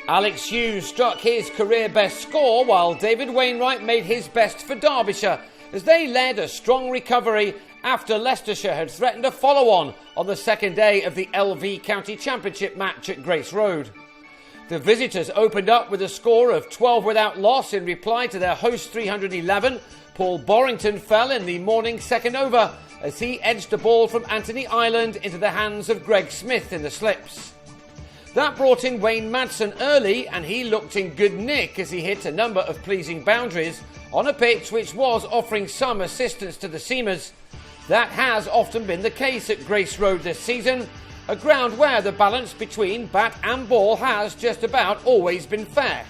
Alex Hughes struck his career best score while David Wainwright made his best for Derbyshire as they led a strong recovery after Leicestershire had threatened a follow-on the second day of the LV County Championship match at Grace Road. The visitors opened up with a score of 12 without loss in reply to their host 311. Paul Borrington fell in the morning second over as he edged the ball from Anthony Ireland into the hands of Greg Smith in the slips. That brought in Wayne Madsen early, and he looked in good nick as he hit a number of pleasing boundaries on a pitch which was offering some assistance to the seamers. That has often been the case at Grace Road this season, a ground where the balance between bat and ball has just about always been fair.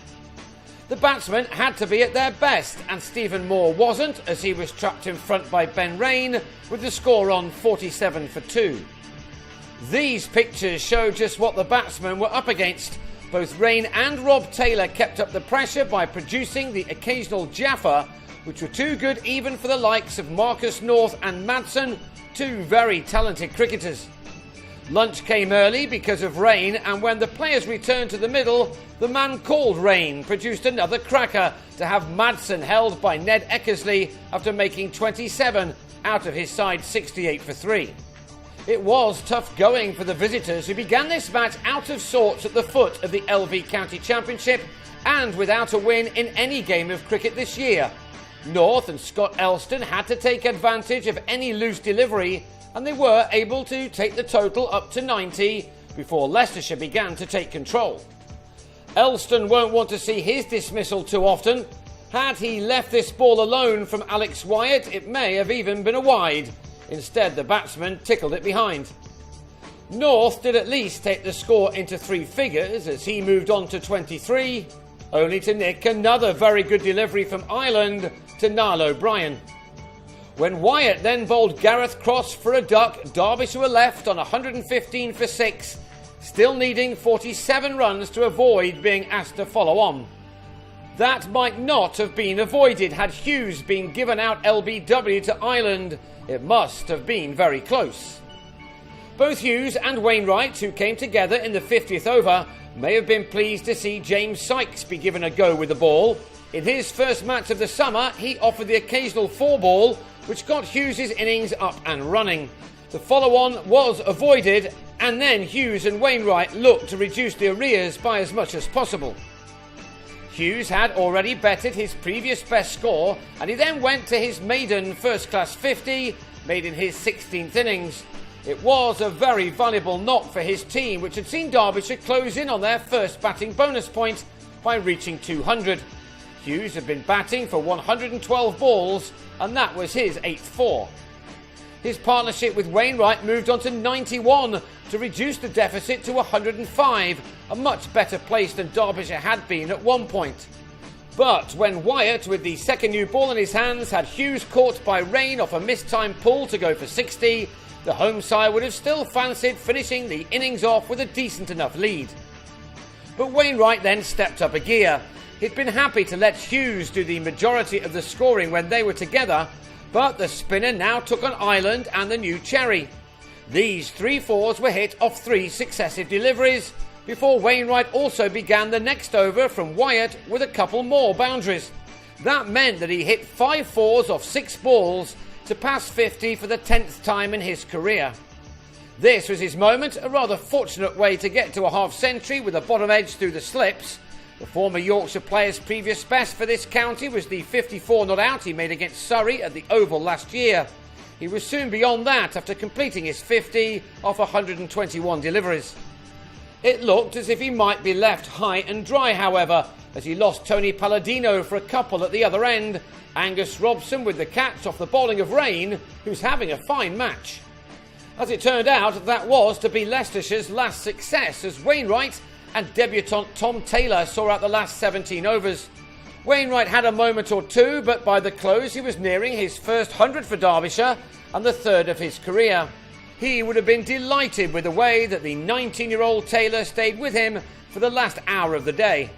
The batsmen had to be at their best, and Stephen Moore wasn't, as he was trapped in front by Ben Rain with the score on 47 for 2. These pictures show just what the batsmen were up against. Both Rain and Rob Taylor kept up the pressure by producing the occasional jaffa, which were too good even for the likes of Marcus North and Madsen, two very talented cricketers. Lunch came early because of rain, and when the players returned to the middle, the man called Rain produced another cracker to have Madsen held by Ned Eckersley after making 27 out of his side 68 for 3. It was tough going for the visitors, who began this match out of sorts at the foot of the LV County Championship and without a win in any game of cricket this year. North and Scott Elston had to take advantage of any loose delivery, and they were able to take the total up to 90 before Leicestershire began to take control. Elston won't want to see his dismissal too often. Had he left this ball alone from Alex Wyatt, it may have even been a wide. Instead, the batsman tickled it behind. North did at least take the score into three figures as he moved on to 23, only to nick another very good delivery from Ireland to Niall O'Brien. When Wyatt then bowled Gareth Cross for a duck, Derbyshire were left on 115 for 6, still needing 47 runs to avoid being asked to follow on. That might not have been avoided had Hughes been given out LBW to Ireland. It must have been very close. Both Hughes and Wainwright, who came together in the 50th over, may have been pleased to see James Sykes be given a go with the ball. In his first match of the summer, he offered the occasional 4-ball, which got Hughes' innings up and running. The follow-on was avoided, and then Hughes and Wainwright looked to reduce the arrears by as much as possible. Hughes had already betted his previous best score, and he then went to his maiden first-class 50, made in his 16th innings. It was a very valuable knock for his team, which had seen Derbyshire close in on their first batting bonus point by reaching 200. Hughes had been batting for 112 balls, and that was his 8th 4. His partnership with Wainwright moved on to 91 to reduce the deficit to 105, a much better place than Derbyshire had been at one point. But when Wyatt, with the second new ball in his hands, had Hughes caught by Rain off a mistimed pull to go for 60, the home side would have still fancied finishing the innings off with a decent enough lead. But Wainwright then stepped up a gear. He'd been happy to let Hughes do the majority of the scoring when they were together, but the spinner now took on Ireland and the new Cherry. These 3-4s were hit off 3 successive deliveries, before Wainwright also began the next over from Wyatt with a couple more boundaries. That meant that he hit 5 4s off 6 balls to pass 50 for the 10th time in his career. This was his moment, a rather fortunate way to get to a half-century with a bottom edge through the slips. The former Yorkshire player's previous best for this county was the 54 not out he made against Surrey at the Oval last year. He was soon beyond that after completing his 50 off 121 deliveries. It looked as if he might be left high and dry, however, as he lost Tony Palladino for a couple at the other end, Angus Robson with the catch off the bowling of Rain, who's having a fine match. As it turned out, that was to be Leicestershire's last success, as Wainwright and debutant Tom Taylor saw out the last 17 overs. Wainwright had a moment or two, but by the close he was nearing his first 100 for Derbyshire and the third of his career. He would have been delighted with the way that the 19-year-old Taylor stayed with him for the last hour of the day.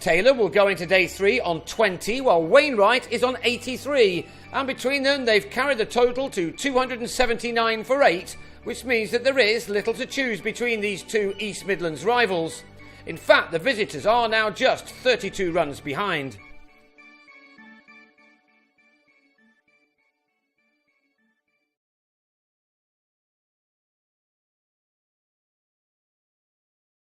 Taylor will go into day 3 on 20, while Wainwright is on 83, and between them they've carried the total to 279 for 8, which means that there is little to choose between these two East Midlands rivals. In fact, the visitors are now just 32 runs behind.